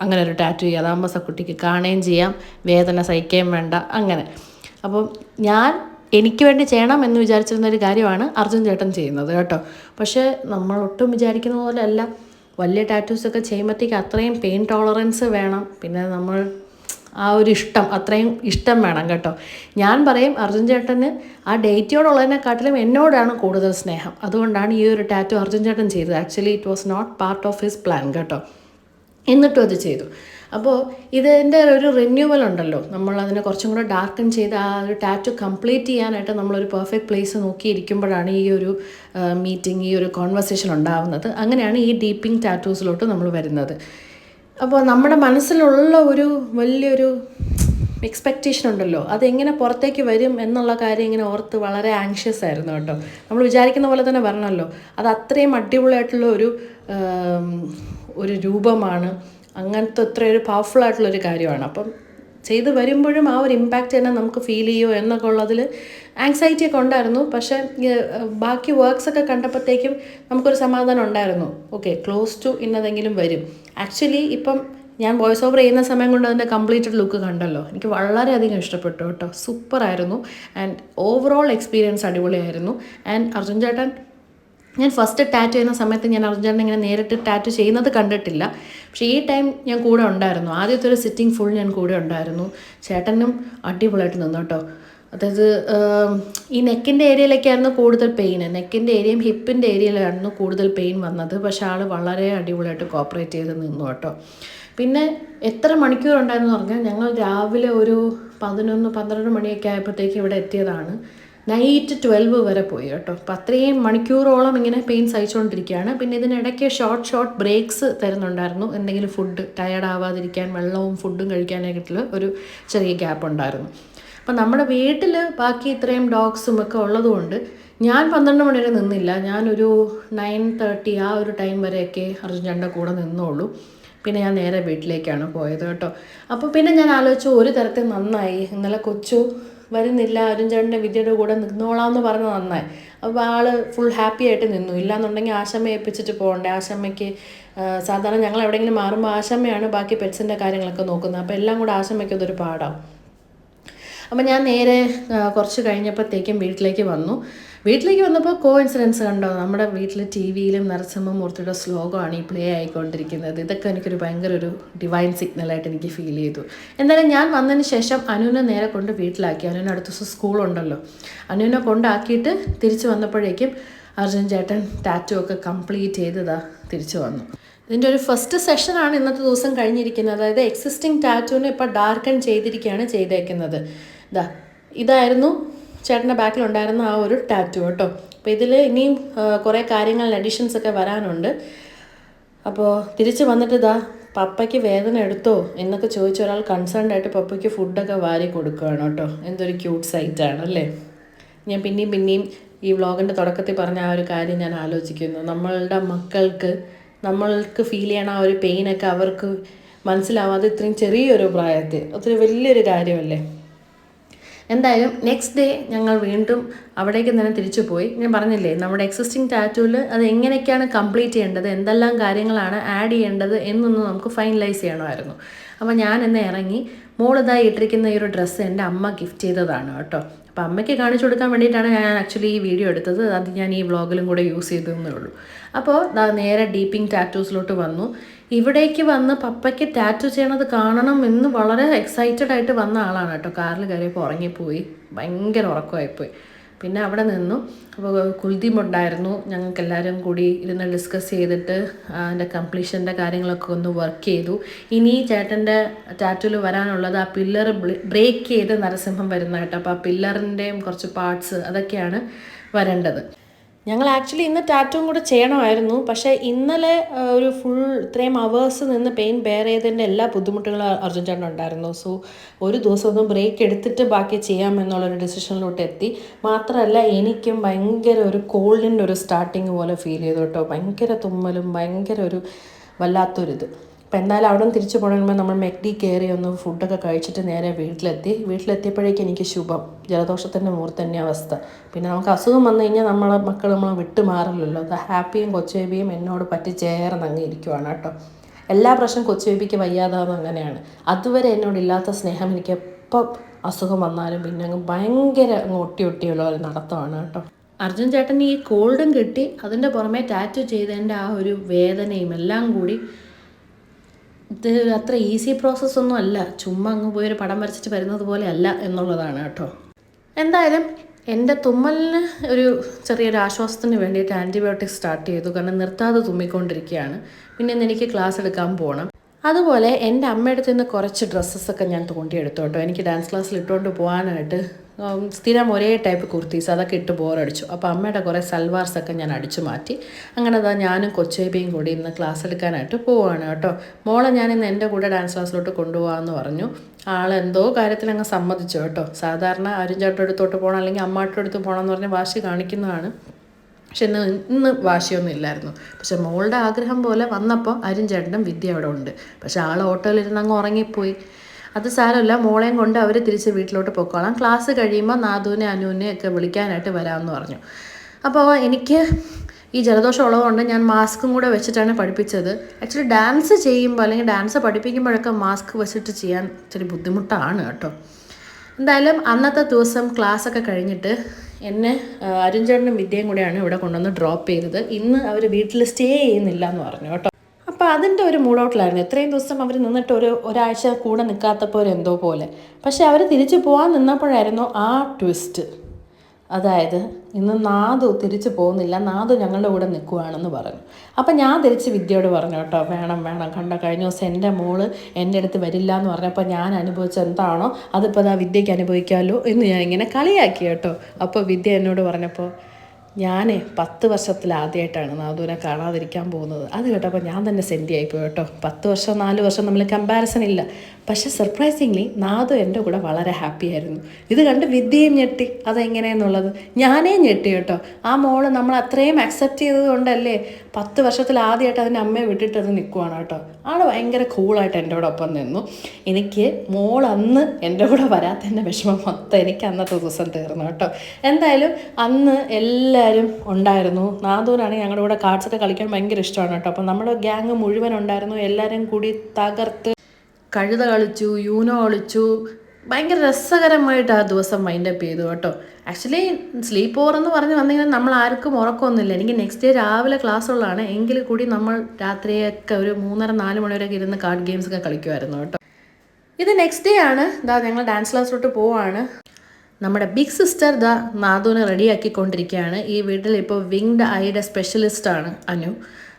അങ്ങനെ ഒരു ടാറ്റു ചെയ്യുക, അതാകുമ്പോൾ കുട്ടിക്ക് കാണുകയും ചെയ്യാം, വേദന സഹിക്കുകയും വേണ്ട. അങ്ങനെ അപ്പം എനിക്ക് വേണ്ടി ചെയ്യണം എന്ന് വിചാരിച്ചിരുന്നൊരു കാര്യമാണ് അർജുൻ ചേട്ടൻ ചെയ്യുന്നത് കേട്ടോ. പക്ഷേ നമ്മൾ ഒട്ടും വിചാരിക്കുന്ന പോലെ അല്ല. വലിയ ടാറ്റൂസൊക്കെ ചെയ്യുമ്പോഴത്തേക്ക് അത്രയും പെയിൻ ടോളറൻസ് വേണം. പിന്നെ നമ്മൾ ആ ഒരു അത്രയും ഇഷ്ടം വേണം കേട്ടോ. ഞാൻ പറയും അർജുൻ ചേട്ടന് ആ ഡേറ്റിയോടുള്ളതിനെക്കാട്ടിലും എന്നോടാണ് കൂടുതൽ സ്നേഹം. അതുകൊണ്ടാണ് ഈ ഒരു ടാറ്റു അർജുൻ ചേട്ടൻ ചെയ്തത്. Actually it was not part of his plan കേട്ടോ. എന്നിട്ടും അത് ചെയ്തു. അപ്പോൾ ഇതിൻ്റെ ഒരു റിന്യൂവൽ ഉണ്ടല്ലോ, നമ്മളതിനെ കുറച്ചും കൂടെ ഡാർക്കൻ ചെയ്ത് ആ ഒരു ടാറ്റു കംപ്ലീറ്റ് ചെയ്യാനായിട്ട് നമ്മളൊരു പെർഫെക്റ്റ് പ്ലേസ് നോക്കിയിരിക്കുമ്പോഴാണ് ഈ ഒരു മീറ്റിംഗ്, ഈ ഒരു കോൺവെർസേഷൻ ഉണ്ടാവുന്നത്. അങ്ങനെയാണ് ഈ ഡീപ്പിംഗ് ടാറ്റൂസിലോട്ട് നമ്മൾ വരുന്നത്. അപ്പോൾ നമ്മുടെ മനസ്സിലുള്ള ഒരു വലിയൊരു എക്സ്പെക്റ്റേഷൻ ഉണ്ടല്ലോ, അതെങ്ങനെ പുറത്തേക്ക് വരും എന്നുള്ള കാര്യം ഇങ്ങനെ ഓർത്ത് വളരെ ആങ്ഷ്യസ് ആയിരുന്നു കേട്ടോ. നമ്മൾ വിചാരിക്കുന്ന പോലെ തന്നെ വരണമല്ലോ. അത് അത്രയും അടിപൊളിയായിട്ടുള്ള ഒരു രൂപമാണ്. അങ്ങനത്തെ ഒരു പവർഫുൾ ആയിട്ടുള്ളൊരു കാര്യമാണ്. അപ്പം ചെയ്ത് വരുമ്പോഴും ആ ഒരു ഇമ്പാക്റ്റ് തന്നെ നമുക്ക് ഫീൽ ചെയ്യുമോ എന്നൊക്കെ ഉള്ളതിൽ ആങ്സൈറ്റി ഒക്കെ ഉണ്ടായിരുന്നു. പക്ഷേ ബാക്കി വർക്ക്സൊക്കെ കണ്ടപ്പോഴത്തേക്കും നമുക്കൊരു സമാധാനം ഉണ്ടായിരുന്നു. ഓക്കെ, ക്ലോസ് ടു ഇന്നതെങ്കിലും വരും. ആക്ച്വലി ഇപ്പം ഞാൻ വോയിസ് ഓവർ ചെയ്യുന്ന സമയം കൊണ്ട് അതിൻ്റെ കംപ്ലീറ്റഡ് ലുക്ക് കണ്ടല്ലോ. എനിക്ക് വളരെയധികം ഇഷ്ടപ്പെട്ടു കേട്ടോ. സൂപ്പറായിരുന്നു. ആൻഡ് ഓവറോൾ എക്സ്പീരിയൻസ് അടിപൊളിയായിരുന്നു. ആൻഡ് അർജുൻ ചേട്ടൻ, ഞാൻ ഫസ്റ്റ് ടാറ്റു ചെയ്യുന്ന സമയത്ത് ഞാൻ അർജുൻ ചേട്ടൻ ഇങ്ങനെ നേരിട്ട് ടാറ്റു ചെയ്യുന്നത് കണ്ടിട്ടില്ല. പക്ഷേ ഈ ടൈം ഞാൻ കൂടെ ഉണ്ടായിരുന്നു. ആദ്യത്തെ ഒരു സിറ്റിംഗ് ഫുൾ ഞാൻ കൂടെ ഉണ്ടായിരുന്നു. ചേട്ടനും അടിപൊളിയായിട്ട് നിന്നു കേട്ടോ. അതായത് ഈ നെക്കിൻ്റെ ഏരിയയിലൊക്കെയായിരുന്നു കൂടുതൽ പെയിൻ. നെക്കിൻ്റെ ഏരിയയും ഹിപ്പിൻ്റെ ഏരിയയിലായിരുന്നു കൂടുതൽ പെയിൻ വന്നത്. പക്ഷേ ആൾ വളരെ അടിപൊളിയായിട്ട് കോപ്പറേറ്റ് ചെയ്ത് നിന്നു കേട്ടോ. പിന്നെ എത്ര മണിക്കൂറുണ്ടായിരുന്നു പറഞ്ഞാൽ, ഞങ്ങൾ രാവിലെ ഒരു 11-12 മണിയൊക്കെ ആയപ്പോഴത്തേക്ക് ഇവിടെ എത്തിയതാണ്. നൈറ്റ് 12 വരെ പോയി കേട്ടോ. അപ്പോൾ അത്രയും മണിക്കൂറോളം ഇങ്ങനെ പെയിൻ സഹിച്ചുകൊണ്ടിരിക്കുകയാണ്. പിന്നെ ഇതിനിടയ്ക്ക് ഷോർട്ട് ബ്രേക്സ് തരുന്നുണ്ടായിരുന്നു. എന്തെങ്കിലും ഫുഡ് ടയേർഡ് ആവാതിരിക്കാൻ വെള്ളവും ഫുഡും കഴിക്കാനായിട്ടുള്ള ഒരു ചെറിയ ഗ്യാപ്പ് ഉണ്ടായിരുന്നു. അപ്പം നമ്മുടെ വീട്ടിൽ ബാക്കി ഇത്രയും ഡോഗ്സും ഒക്കെ ഉള്ളതുകൊണ്ട് ഞാൻ 12 മണി വരെ നിന്നില്ല. ഞാനൊരു 9:30 ആ ഒരു ടൈം വരെയൊക്കെ അർജുൻ ചേട്ടൻ്റെ കൂടെ നിന്നോളൂ. പിന്നെ ഞാൻ നേരെ വീട്ടിലേക്കാണ് പോയത് കേട്ടോ. അപ്പോൾ പിന്നെ ഞാൻ ആലോചിച്ചു, ഒരു തരത്തിൽ നന്നായി. ഇന്നലെ കൊച്ചു വരുന്നില്ല, അരുൺ ചേട്ടൻ്റെ വിദ്യയുടെ കൂടെ നിന്നോളാമെന്ന് പറഞ്ഞ് നന്നായി. അപ്പോൾ ആൾ ഫുൾ ഹാപ്പി ആയിട്ട് നിന്നു. ഇല്ലാന്നുണ്ടെങ്കിൽ ആശമ്മയെ ഏൽപ്പിച്ചിട്ട് പോകണ്ടേ. ആശമ്മയ്ക്ക് സാധാരണ ഞങ്ങൾ എവിടെയെങ്കിലും മാറുമ്പോൾ ആശമ്മയാണ് ബാക്കി പെറ്റ്സിൻ്റെ കാര്യങ്ങളൊക്കെ നോക്കുന്നത്. അപ്പോൾ എല്ലാം കൂടെ ആശമ്മയ്ക്ക് അതൊരു പാടാവും. അപ്പോൾ ഞാൻ നേരെ കുറച്ച് കഴിഞ്ഞപ്പോഴത്തേക്കും വീട്ടിലേക്ക് വന്നപ്പോൾ കോഇൻസിഡൻസ് കണ്ടോ, നമ്മുടെ വീട്ടിൽ ടി വിയിലും നരസിംഹമൂർത്തിയുടെ ശ്ലോകമാണ് ഈ പ്ലേ ആയിക്കൊണ്ടിരിക്കുന്നത്. ഇതൊക്കെ എനിക്കൊരു ഭയങ്കര ഒരു ഡിവൈൻ സിഗ്നലായിട്ട് എനിക്ക് ഫീൽ ചെയ്തു. എന്തായാലും ഞാൻ വന്നതിന് ശേഷം അനുവിനെ നേരെ കൊണ്ട് വീട്ടിലാക്കി. അനുവിന് അടുത്ത ദിവസം സ്കൂളുണ്ടല്ലോ. അനുവിനെ കൊണ്ടാക്കിയിട്ട് തിരിച്ച് വന്നപ്പോഴേക്കും അർജുൻ ചേട്ടൻ ടാറ്റു ഒക്കെ കംപ്ലീറ്റ് ചെയ്തതാ തിരിച്ചു വന്നു. ഇതിൻ്റെ ഒരു ഫസ്റ്റ് സെഷനാണ് ഇന്നത്തെ ദിവസം കഴിഞ്ഞിരിക്കുന്നത്. അതായത് എക്സിസ്റ്റിംഗ് ടാറ്റുവിനെ ഇപ്പോൾ ഡാർക്കൺ ചെയ്തിരിക്കുകയാണ് ചെയ്തേക്കുന്നത്. ഇതായിരുന്നു ചേട്ടൻ്റെ ബാക്കിലുണ്ടായിരുന്ന ആ ഒരു ടാറ്റു കേട്ടോ. അപ്പോൾ ഇതിൽ ഇനിയും കുറേ കാര്യങ്ങൾ അഡീഷൻസ് ഒക്കെ വരാനുണ്ട്. അപ്പോൾ തിരിച്ച് വന്നിട്ട് പപ്പയ്ക്ക് വേദന എടുത്തോ എന്നൊക്കെ ചോദിച്ച ഒരാൾ കൺസേൺഡ് ആയിട്ട് പപ്പയ്ക്ക് ഫുഡൊക്കെ വാരി കൊടുക്കുകയാണ് കേട്ടോ. എന്തൊരു ക്യൂട്ട് സൈറ്റാണ് അല്ലേ. ഞാൻ പിന്നെയും ഈ വ്ളോഗിൻ്റെ തുടക്കത്തിൽ പറഞ്ഞ ആ ഒരു കാര്യം ഞാൻ ആലോചിക്കുന്നു. നമ്മളുടെ നമ്മൾക്ക് ഫീൽ ചെയ്യണ ആ ഒരു പെയിനൊക്കെ അവർക്ക് മനസ്സിലാവാതെ ഇത്രയും ചെറിയൊരു പ്രായത്തിൽ ഒത്തിരി വലിയൊരു കാര്യമല്ലേ. എന്തായാലും നെക്സ്റ്റ് ഡേ ഞങ്ങൾ വീണ്ടും അവിടേക്ക് തന്നെ തിരിച്ചു പോയി. ഞാൻ പറഞ്ഞില്ലേ, നമ്മുടെ എക്സിസ്റ്റിംഗ് ടാറ്റൂവിൽ അത് എങ്ങനെയൊക്കെയാണ് കംപ്ലീറ്റ് ചെയ്യേണ്ടത്, എന്തെല്ലാം കാര്യങ്ങളാണ് ആഡ് ചെയ്യേണ്ടത് എന്നൊന്ന് നമുക്ക് ഫൈനലൈസ് ചെയ്യണമായിരുന്നു. അപ്പോൾ ഞാൻ ഇന്ന് ഇറങ്ങി. മോളിതായി ഇട്ടിരിക്കുന്ന ഈ ഒരു ഡ്രസ്സ് എൻ്റെ അമ്മ ഗിഫ്റ്റ് ചെയ്തതാണ് കേട്ടോ. അപ്പോൾ അമ്മയ്ക്ക് കാണിച്ചു കൊടുക്കാൻ വേണ്ടിയിട്ടാണ് ഞാൻ ആക്ച്വലി ഈ വീഡിയോ എടുത്തത്. അത് ഞാൻ ഈ വ്ളോഗിലും കൂടെ യൂസ് ചെയ്തതേ ഉള്ളൂ. അപ്പോൾ നേരെ ഡീപ്പിംഗ് ടാറ്റൂസിലോട്ട് വന്നു. ഇവിടേക്ക് വന്ന് പപ്പയ്ക്ക് ടാറ്റു ചെയ്യണത് കാണണം എന്ന് വളരെ എക്സൈറ്റഡ് ആയിട്ട് വന്ന ആളാണ് കേട്ടോ. കാറിൽ കയറിയപ്പോൾ ഉറങ്ങിപ്പോയി, ഭയങ്കര ഉറക്കമായിപ്പോയി. പിന്നെ അവിടെ നിന്നു. അപ്പോൾ കുൽദീപ് ഉണ്ടായിരുന്നു. ഞങ്ങൾക്ക് എല്ലാവരും കൂടി ഇരുന്ന് ഡിസ്കസ് ചെയ്തിട്ട് അതിൻ്റെ കംപ്ലീഷൻ്റെ കാര്യങ്ങളൊക്കെ ഒന്ന് വർക്ക് ചെയ്തു. ഇനി ചേട്ടൻ്റെ ടാറ്റുവിൽ വരാനുള്ളത് ആ പില്ലർ ബ്രേക്ക് ചെയ്ത് നരസിംഹം വരുന്ന കേട്ടോ. അപ്പോൾ ആ പില്ലറിൻ്റെയും കുറച്ച് പാർട്സ് അതൊക്കെയാണ് വരേണ്ടത്. ഞങ്ങൾ ആക്ച്വലി ഇന്ന് ടാറ്റുവും കൂടെ ചെയ്യണമായിരുന്നു. പക്ഷേ ഇന്നലെ ഒരു ഫുൾ ഇത്രയും അവേഴ്സ് നിന്ന് പെയിൻ ബെയർ ചെയ്തതിൻ്റെ എല്ലാ ബുദ്ധിമുട്ടുകളും അർജുൻ ചേട്ടൻ ഉണ്ടായിരുന്നു. സോ ഒരു ദിവസം ഒന്ന് ബ്രേക്ക് എടുത്തിട്ട് ബാക്കി ചെയ്യാമെന്നുള്ളൊരു ഡിസിഷനിലോട്ട് എത്തി. മാത്രമല്ല എനിക്കും ഭയങ്കര ഒരു കോൾഡിൻ്റെ ഒരു സ്റ്റാർട്ടിങ് പോലെ ഫീൽ ചെയ്തു കേട്ടോ. ഭയങ്കര തുമ്മലും ഭയങ്കര ഒരു വല്ലാത്തൊരിത്. അപ്പോൾ എന്തായാലും അവിടെ നിന്ന് തിരിച്ചു പോകണമെങ്കിൽ നമ്മൾ മെക്ഡി കയറി ഒന്ന് ഫുഡൊക്കെ കഴിച്ചിട്ട് നേരെ വീട്ടിലെത്തിയപ്പോഴേക്കും എനിക്ക് ശുഭം ജലദോഷത്തിൻ്റെ തന്നെ അവസ്ഥ. പിന്നെ നമുക്ക് അസുഖം വന്നു കഴിഞ്ഞാൽ നമ്മളെ വിട്ടു മാറില്ലല്ലോ. അത് ഹാപ്പിയും കൊച്ചുബേബിയും എന്നോട് പറ്റിച്ചേർന്ന് അങ്ങ് ഇരിക്കുവാണ് കേട്ടോ. എല്ലാ പ്രാവശ്യം കൊച്ചുബേബിക്ക് വയ്യാതാവുന്ന അങ്ങനെയാണ്. അതുവരെ എന്നോടില്ലാത്ത സ്നേഹം എനിക്ക് എപ്പം അസുഖം വന്നാലും പിന്നെ അങ്ങ് ഭയങ്കര ഒട്ടിയുള്ള ഒരു നടത്തമാണ് കേട്ടോ. അർജുൻ ചേട്ടൻ ഈ കോൾഡും കിട്ടി, അതിൻ്റെ പുറമെ ടാറ്റു ചെയ്തതിൻ്റെ ആ ഒരു വേദനയും എല്ലാം കൂടി ഇത് അത്ര ഈസി പ്രോസസ്സൊന്നും അല്ല. ചുമ്മാ അങ്ങ് പോയൊരു പടം വരച്ചിട്ട് വരുന്നത് പോലെ അല്ല എന്നുള്ളതാണ് കേട്ടോ. എന്തായാലും എൻ്റെ തുമ്മലിന് ഒരു ചെറിയൊരു ആശ്വാസത്തിന് വേണ്ടിയിട്ട് ആൻറ്റിബയോട്ടിക്സ് സ്റ്റാർട്ട് ചെയ്തു. കാരണം നിർത്താതെ തുമ്മിക്കൊണ്ടിരിക്കുകയാണ്. പിന്നെ ഇന്ന് എനിക്ക് ക്ലാസ് എടുക്കാൻ പോകണം. അതുപോലെ എൻ്റെ അമ്മയുടെ നിന്ന് കുറച്ച് ഡ്രസ്സസൊക്കെ ഞാൻ തോണ്ടിയെടുത്തു കേട്ടോ. എനിക്ക് ഡാൻസ് ക്ലാസ്സിൽ ഇട്ടുകൊണ്ട് പോകാനായിട്ട് സ്ഥിരം ഒരേ ടൈപ്പ് കുർത്തീസ് അതൊക്കെ ഇട്ട് ബോറടിച്ചു. അപ്പോൾ അമ്മയുടെ കുറേ സൽവാർസൊക്കെ ഞാൻ അടിച്ചു മാറ്റി. അങ്ങനെ ഞാനും കൊച്ചേബിയും കൂടി ഇന്ന് ക്ലാസ് എടുക്കാനായിട്ട് പോവുകയാണ് കേട്ടോ. മോളെ ഞാനിന്ന് എൻ്റെ കൂടെ ഡാൻസ് ക്ലാസ്സിലോട്ട് കൊണ്ടുപോകാമെന്ന് പറഞ്ഞു. ആളെന്തോ കാര്യത്തിൽ അങ്ങ് സമ്മതിച്ചു കേട്ടോ. സാധാരണ അരുൺ ചേട്ടൻ്റെ അടുത്തോട്ട് പോകണം അല്ലെങ്കിൽ അമ്മാട്ടൻ്റെ അടുത്ത് പോകണം എന്ന് പറഞ്ഞ് വാശി കാണിക്കുന്നതാണ്. പക്ഷെ ഇന്ന് വാശിയൊന്നും ഇല്ലായിരുന്നു. പക്ഷെ മോളുടെ ആഗ്രഹം പോലെ വന്നപ്പോൾ അരുൺ ചേട്ടനും വിദ്യ അവിടെ ഉണ്ട്. പക്ഷെ ആൾ ഓട്ടോയിലിരുന്ന് അങ്ങ് ഉറങ്ങിപ്പോയി. അത് സാരമില്ല, മോളെയും കൊണ്ട് അവർ തിരിച്ച് വീട്ടിലോട്ട് പൊക്കോളാം. ക്ലാസ് കഴിയുമ്പോൾ നാദുവിനെ അനുവിനെ ഒക്കെ വിളിക്കാനായിട്ട് വരാമെന്ന് പറഞ്ഞു. അപ്പോൾ എനിക്ക് ഈ ജലദോഷം ഉള്ളതുകൊണ്ട് ഞാൻ മാസ്കും കൂടെ വെച്ചിട്ടാണ് പഠിപ്പിച്ചത്. ആക്ച്വലി ഡാൻസ് ചെയ്യുമ്പോൾ അല്ലെങ്കിൽ ഡാൻസ് പഠിപ്പിക്കുമ്പോഴൊക്കെ മാസ്ക് വെച്ചിട്ട് ചെയ്യാൻ ഇച്ചിരി ബുദ്ധിമുട്ടാണ് കേട്ടോ. എന്തായാലും അന്നത്തെ ദിവസം ക്ലാസ്സൊക്കെ കഴിഞ്ഞിട്ട് എന്നെ അരുൺചേട്ടനും വിദ്യയും കൂടെയാണ് ഇവിടെ കൊണ്ടുവന്ന് ഡ്രോപ്പ് ചെയ്തത്. ഇന്ന് അവർ വീട്ടിൽ സ്റ്റേ ചെയ്യുന്നില്ല എന്ന് പറഞ്ഞു കേട്ടോ. അപ്പോൾ അതിൻ്റെ ഒരു മൂഡൗട്ടിലായിരുന്നു. ഇത്രയും ദിവസം അവർ നിന്നിട്ട് ഒരാഴ്ച കൂടെ നിൽക്കാത്തപ്പോൾ എന്തോ പോലെ. പക്ഷേ അവർ തിരിച്ചു പോകാൻ നിന്നപ്പോഴായിരുന്നു ആ ട്വിസ്റ്റ്. അതായത് ഇന്ന് നാദു തിരിച്ചു പോകുന്നില്ല, നാദു ഞങ്ങളുടെ കൂടെ നിൽക്കുവാണെന്ന് പറഞ്ഞു. അപ്പം ഞാൻ തിരിച്ച് വിദ്യയോട് പറഞ്ഞു കേട്ടോ, വേണം കണ്ട കഴിഞ്ഞ ദിവസം എൻ്റെ മോള് എൻ്റെ അടുത്ത് വരില്ല എന്ന് പറഞ്ഞപ്പോൾ ഞാൻ അനുഭവിച്ച എന്താണോ അതിപ്പോൾ അതാ വിദ്യയ്ക്ക് അനുഭവിക്കാമല്ലോ എന്ന് ഞാൻ ഇങ്ങനെ കളിയാക്കി കേട്ടോ. അപ്പോൾ വിദ്യ എന്നോട് പറഞ്ഞപ്പോൾ ഞാൻ 10 വർഷത്തിലാദ്യമായിട്ടാണ് നാദുവിനെ കാണാതിരിക്കാൻ പോകുന്നത്. അത് കേട്ടപ്പോൾ ഞാൻ തന്നെ സെൻറ്റി ആയിപ്പോയി കേട്ടോ. 10 വർഷം 4 വർഷം നമ്മൾ കമ്പാരിസൺ ഇല്ല. പക്ഷേ സർപ്രൈസിങ്ലി നാദു എൻ്റെ കൂടെ വളരെ ഹാപ്പി ആയിരുന്നു. ഇത് കണ്ട് വിദ്യയും ഞെട്ടി, അതെങ്ങനെയെന്നുള്ളത് ഞാനേ ഞെട്ടി കേട്ടോ. ആ മോള് നമ്മൾ അത്രയും അക്സെപ്റ്റ് ചെയ്തത് കൊണ്ടല്ലേ 10 വർഷത്തിലാദ്യമായിട്ട് അതിൻ്റെ അമ്മയെ വിട്ടിട്ട് അത് നിൽക്കുവാണ് കേട്ടോ. ആൾ ഭയങ്കര കൂളായിട്ട് എൻ്റെ കൂടെ ഒപ്പം നിന്നു. എനിക്ക് മോൾ അന്ന് എൻ്റെ കൂടെ വരാത്തതിൻ്റെ വിഷമം മൊത്തം എനിക്ക് അന്നത്തെ ദിവസം തീർന്നു കേട്ടോ. എന്തായാലും അന്ന് എല്ലാവരും ഉണ്ടായിരുന്നു. നാദൂനാണെങ്കിൽ ഞങ്ങളുടെ കൂടെ കാർഡ്സൊക്കെ കളിക്കാൻ ഭയങ്കര ഇഷ്ടമാണ് കേട്ടോ. അപ്പം നമ്മുടെ ഗ്യാങ് മുഴുവൻ ഉണ്ടായിരുന്നു. എല്ലാവരും കൂടി തകർത്ത് കഴുത കളിച്ചു, യൂനോ കളിച്ചു. ഭയങ്കര രസകരമായിട്ട് ആ ദിവസം വൈൻഡപ്പ് ചെയ്തു കേട്ടോ. ആക്ച്വലി സ്ലീപ്പ് ഓവർ എന്ന് പറഞ്ഞ് വന്നെങ്കിൽ നമ്മൾ ആർക്കും ഉറക്കമൊന്നുമില്ല. എനിക്ക് നെക്സ്റ്റ് ഡേ രാവിലെ ക്ലാസ് ഉള്ളതാണ്. എങ്കിൽ കൂടി നമ്മൾ രാത്രിയൊക്കെ ഒരു 3:30-4 മണിവരെയൊക്കെ ഇരുന്ന് കാർഡ് ഗെയിംസൊക്കെ കളിക്കുമായിരുന്നു കേട്ടോ. ഇത് നെക്സ്റ്റ് ഡേ ആണ്. ഞങ്ങൾ ഡാൻസ് ക്ലാസ്സിലോട്ട് പോവാണ്. നമ്മുടെ ബിഗ് സിസ്റ്റർ നാദുവിനെ റെഡിയാക്കിക്കൊണ്ടിരിക്കുകയാണ്. ഈ വീട്ടിൽ ഇപ്പോൾ വിങ്ഡ് ഐയുടെ സ്പെഷ്യലിസ്റ്റാണ് അനു.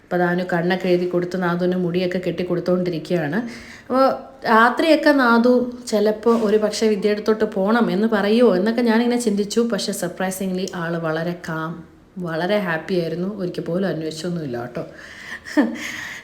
അപ്പോൾ അനു കണ്ണൊക്കെ എഴുതി കൊടുത്ത് നാദുവിന് മുടിയൊക്കെ കെട്ടി കൊടുത്തുകൊണ്ടിരിക്കുകയാണ്. അപ്പോൾ രാത്രിയൊക്കെ നാദു ചിലപ്പോൾ ഒരു പക്ഷേ വിദ്യയെടുത്തോട്ട് പോകണം എന്ന് പറയുമോ എന്നൊക്കെ ഞാനിങ്ങനെ ചിന്തിച്ചു. പക്ഷേ സർപ്രൈസിങ്ലി ആൾ വളരെ വളരെ ഹാപ്പി ആയിരുന്നു. ഒരിക്കൽ പോലും അന്വേഷിച്ചൊന്നുമില്ല കേട്ടോ.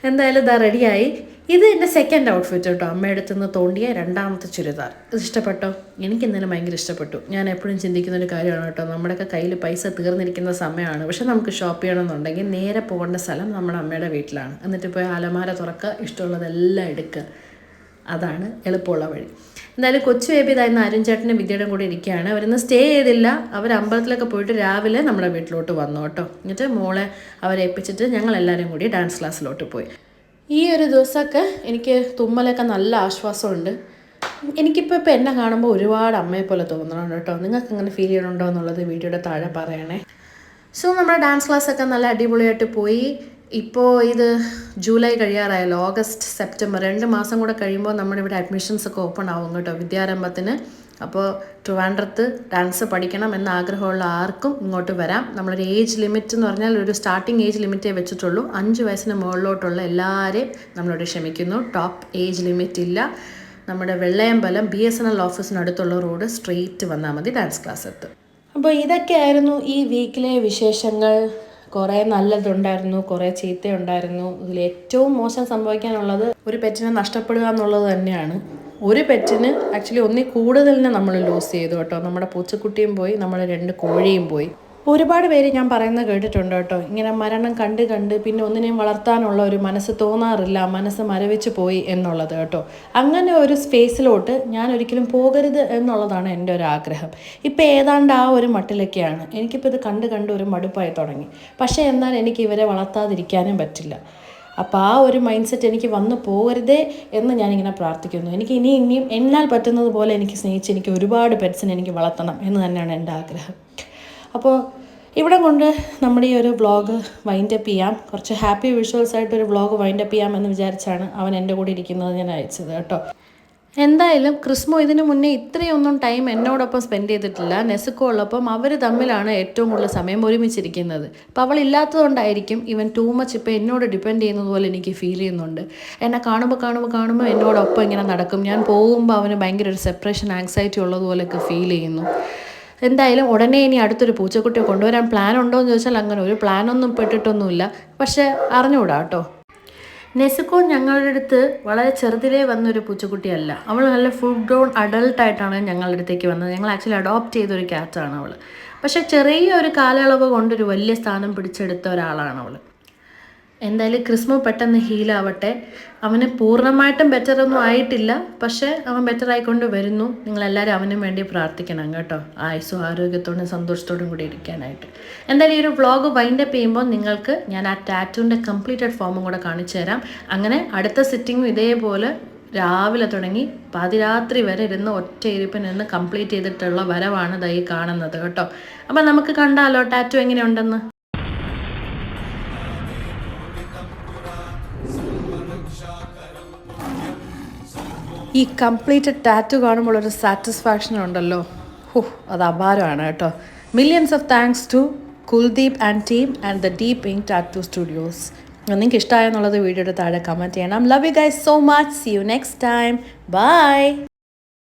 എന്തായാലും റെഡിയായി. ഇത് എൻ്റെ സെക്കൻഡ് ഔട്ട്ഫിറ്റ് കേട്ടോ. അമ്മയുടെ അടുത്ത് നിന്ന് തോണ്ടിയ രണ്ടാമത്തെ ചുരിദാർ. ഇത് ഇഷ്ടപ്പെട്ടോ? എനിക്ക് ഇന്നലെ ഭയങ്കര ഇഷ്ടപ്പെട്ടു. ഞാൻ എപ്പോഴും ചിന്തിക്കുന്നൊരു കാര്യമാണ് കേട്ടോ. നമ്മുടെയൊക്കെ കയ്യിൽ പൈസ തീർന്നിരിക്കുന്ന സമയമാണ്. പക്ഷെ നമുക്ക് ഷോപ്പ് ചെയ്യണമെന്നുണ്ടെങ്കിൽ നേരെ പോകേണ്ട സ്ഥലം നമ്മുടെ അമ്മയുടെ വീട്ടിലാണ്. എന്നിട്ട് പോയി അലമാര തുറക്കുക, ഇഷ്ടമുള്ളതെല്ലാം എടുക്കുക. അതാണ് എളുപ്പമുള്ള വഴി. എന്തായാലും കൊച്ചു ബേബി ഇതായിരുന്നു അരുൺചേട്ടനും വിദ്യയുടെ കൂടെ ഇരിക്കുകയാണ്. അവരിന്ന് സ്റ്റേ ചെയ്തില്ല. അവർ അമ്പലത്തിലൊക്കെ പോയിട്ട് രാവിലെ നമ്മുടെ വീട്ടിലോട്ട് വന്നു കേട്ടോ. എന്നിട്ട് മോളെ അവരെ ഏൽപ്പിച്ചിട്ട് ഞങ്ങളെല്ലാവരും കൂടി ഡാൻസ് ക്ലാസ്സിലോട്ട് പോയി. ഈ ഒരു ദിവസമൊക്കെ എനിക്ക് തുമ്മലൊക്കെ നല്ല ആശ്വാസമുണ്ട്. എനിക്കിപ്പോൾ എന്നെ കാണുമ്പോൾ ഒരുപാട് അമ്മയെ പോലെ തോന്നണം കേട്ടോ. നിങ്ങൾക്ക് അങ്ങനെ ഫീൽ ചെയ്യണുണ്ടോ എന്നുള്ളത് വീഡിയോയുടെ താഴെ പറയണേ. സോ നമ്മുടെ ഡാൻസ് ക്ലാസ്സൊക്കെ നല്ല അടിപൊളിയായിട്ട് പോയി. ഇപ്പോൾ ഇത് ജൂലൈ കഴിയാറായല്ലോ. ഓഗസ്റ്റ്, സെപ്റ്റംബർ 2 മാസം കൂടെ കഴിയുമ്പോൾ നമ്മുടെ ഇവിടെ അഡ്മിഷൻസൊക്കെ ഓപ്പൺ ആവും കേട്ടോ വിദ്യാരംഭത്തിന്. അപ്പോൾ ട്രിവാൻഡ്രത്ത് ഡാൻസ് പഠിക്കണം എന്ന ആഗ്രഹമുള്ള ആർക്കും ഇങ്ങോട്ട് വരാം. നമ്മളൊരു ഏജ് ലിമിറ്റ് എന്ന് പറഞ്ഞാൽ ഒരു സ്റ്റാർട്ടിങ് ഏജ് ലിമിറ്റേ വെച്ചിട്ടുള്ളൂ. 5 വയസ്സിന് മുകളിലോട്ടുള്ള എല്ലാവരെയും നമ്മളോട് ക്ഷമിക്കുന്നു. ടോപ്പ് ഏജ് ലിമിറ്റ് ഇല്ല. നമ്മുടെ വെള്ളയമ്പലം BSNL ഓഫീസിനടുത്തുള്ള റോഡ് സ്ട്രെയിറ്റ് വന്നാൽ മതി, ഡാൻസ് ക്ലാസ് എത്തും. അപ്പോൾ ഇതൊക്കെയായിരുന്നു ഈ വീക്കിലെ വിശേഷങ്ങൾ. കുറേ നല്ലതുണ്ടായിരുന്നു, കുറേ ചീത്തയുണ്ടായിരുന്നു. ഇതിൽ ഏറ്റവും മോശം സംഭവിക്കാനുള്ളത് ഒരു പെറ്റിനെ നഷ്ടപ്പെടുക എന്നുള്ളത് തന്നെയാണ്. ഒരു പെറ്റിന് ആക്ച്വലി ഒന്നിൽ കൂടുതലിനെ നമ്മൾ ലൂസ് ചെയ്തു കേട്ടോ. നമ്മുടെ പൂച്ചക്കുട്ടിയും പോയി, നമ്മുടെ 2 കോഴിയും പോയി. ഒരുപാട് പേര് ഞാൻ പറയുന്നത് കേട്ടിട്ടുണ്ട് കേട്ടോ, ഇങ്ങനെ മരണം കണ്ട് പിന്നെ ഒന്നിനെയും വളർത്താനുള്ള ഒരു മനസ്സ് തോന്നാറില്ല, മനസ്സ് മരവിച്ച് പോയി എന്നുള്ളത് കേട്ടോ. അങ്ങനെ ഒരു സ്പേസിലോട്ട് ഞാൻ ഒരിക്കലും പോകരുത് എന്നുള്ളതാണ് എൻ്റെ ഒരു ആഗ്രഹം. ഇപ്പം ഏതാണ്ട് ആ ഒരു മട്ടിലൊക്കെയാണ്. എനിക്കിപ്പോൾ ഇത് കണ്ട് ഒരു മടുപ്പായി തുടങ്ങി. പക്ഷേ എന്നാൽ എനിക്ക് ഇവരെ വളർത്താതിരിക്കാനും പറ്റില്ല. അപ്പോൾ ആ ഒരു മൈൻഡ് സെറ്റ് എനിക്ക് വന്നു പോകരുതേ എന്ന് ഞാനിങ്ങനെ പ്രാർത്ഥിക്കുന്നു. എനിക്ക് ഇനിയും എന്നാൽ പറ്റുന്നത് പോലെ എനിക്ക് സ്നേഹിച്ച് എനിക്ക് ഒരുപാട് പെറ്റ്സിനെ എനിക്ക് വളർത്തണം എന്ന് തന്നെയാണ് എൻ്റെ ആഗ്രഹം. അപ്പോൾ ഇവിടെ കൊണ്ട് നമ്മുടെ ഈ ഒരു വ്ളോഗ് വൈൻഡപ്പ് ചെയ്യാം. കുറച്ച് ഹാപ്പി വിഷ്വൽസായിട്ടൊരു വ്ളോഗ് വൈൻഡപ്പ് ചെയ്യാമെന്ന് വിചാരിച്ചാണ് അവൻ എൻ്റെ കൂടെ ഇരിക്കുന്നത് ഞാൻ അയച്ചത് കേട്ടോ. എന്തായാലും ക്രിസ്മോ ഇതിനു മുന്നേ ഇത്രയൊന്നും ടൈം എന്നോടൊപ്പം സ്പെൻഡ് ചെയ്തിട്ടില്ല. നെസുക്കോ ഉള്ളപ്പം അവർ തമ്മിലാണ് ഏറ്റവും കൂടുതൽ സമയം ഒരുമിച്ചിരിക്കുന്നത്. അപ്പോൾ അവൾ ഇല്ലാത്തതുകൊണ്ടായിരിക്കും ഇവൻ ടൂ മച്ച് ഇപ്പോൾ എന്നോട് ഡിപ്പെൻഡ് ചെയ്യുന്നത് പോലെ എനിക്ക് ഫീൽ ചെയ്യുന്നുണ്ട്. എന്നെ കാണുമ്പോൾ എന്നോടൊപ്പം ഇങ്ങനെ നടക്കും. ഞാൻ പോകുമ്പോൾ അവന് ഭയങ്കര ഒരു സെപ്പറേഷൻ ആങ്സൈറ്റി ഉള്ളതുപോലെയൊക്കെ ഫീൽ ചെയ്യുന്നു. എന്തായാലും ഉടനെ ഇനി അടുത്തൊരു പൂച്ചക്കുട്ടിയെ കൊണ്ടുവരാൻ പ്ലാൻ ഉണ്ടോ എന്ന് ചോദിച്ചാൽ അങ്ങനെ ഒരു പ്ലാനൊന്നും പെട്ടിട്ടൊന്നുമില്ല. പക്ഷേ അറിഞ്ഞുകൂടാ കേട്ടോ. നെസുക്കോ ഞങ്ങളുടെ അടുത്ത് വളരെ ചെറുതിലേ വന്നൊരു പൂച്ചക്കുട്ടിയല്ല. അവൾ നല്ല ഫുൾ ഗ്രോൺ അഡൾട്ടായിട്ടാണ് ഞങ്ങളുടെ അടുത്തേക്ക് വന്നത്. ഞങ്ങൾ ആക്ച്വലി അഡോപ്റ്റ് ചെയ്തൊരു ക്യാറ്റാണ് അവൾ. പക്ഷേ ചെറിയൊരു കാലയളവ് കൊണ്ടൊരു വലിയ സ്ഥാനം പിടിച്ചെടുത്ത ഒരാളാണ് അവൾ. എന്തായാലും ക്രിസ്മ പെട്ടെന്ന് ഹീലാവട്ടെ. അവന് പൂർണ്ണമായിട്ടും ബെറ്ററൊന്നും ആയിട്ടില്ല, പക്ഷേ അവൻ ബെറ്റർ ആയിക്കൊണ്ട് വരുന്നു. നിങ്ങളെല്ലാവരും അവനും വേണ്ടി പ്രാർത്ഥിക്കണം കേട്ടോ, ആയുസ്സും ആരോഗ്യത്തോടും സന്തോഷത്തോടും കൂടി ഇരിക്കാനായിട്ട്. എന്തായാലും ഈ ഒരു വ്ളോഗ് വൈൻഡപ്പ് ചെയ്യുമ്പോൾ നിങ്ങൾക്ക് ഞാൻ ആ ടാറ്റൂൻ്റെ കംപ്ലീറ്റഡ് ഫോമും കൂടെ കാണിച്ചു തരാം. അങ്ങനെ അടുത്ത സിറ്റിങ്ങും ഇതേപോലെ രാവിലെ തുടങ്ങി പാതിരാത്രി വരെ ഇരുന്ന് ഒറ്റ ഇരിപ്പിനിന്ന് കംപ്ലീറ്റ് ചെയ്തിട്ടുള്ള വരവാണ് ദൈ കാണുന്നത് കേട്ടോ. അപ്പം നമുക്ക് കണ്ടാലോ ടാറ്റു എങ്ങനെയുണ്ടെന്ന്. ഈ കംപ്ലീറ്റഡ് ടാറ്റു കാണുമ്പോൾ ഒരു സാറ്റിസ്ഫാക്ഷൻ ഉണ്ടല്ലോ, അത് അപാരമാണ് കേട്ടോ. Millions of thanks to Kuldeep and team and the Deep Ink Tattoo Studios. നിങ്ങൾക്ക് ഇഷ്ടമായെന്നുള്ളത് വീഡിയോയുടെ താഴെ കമൻറ്റ് ചെയ്യണം. Love you guys so much. See you next time. By.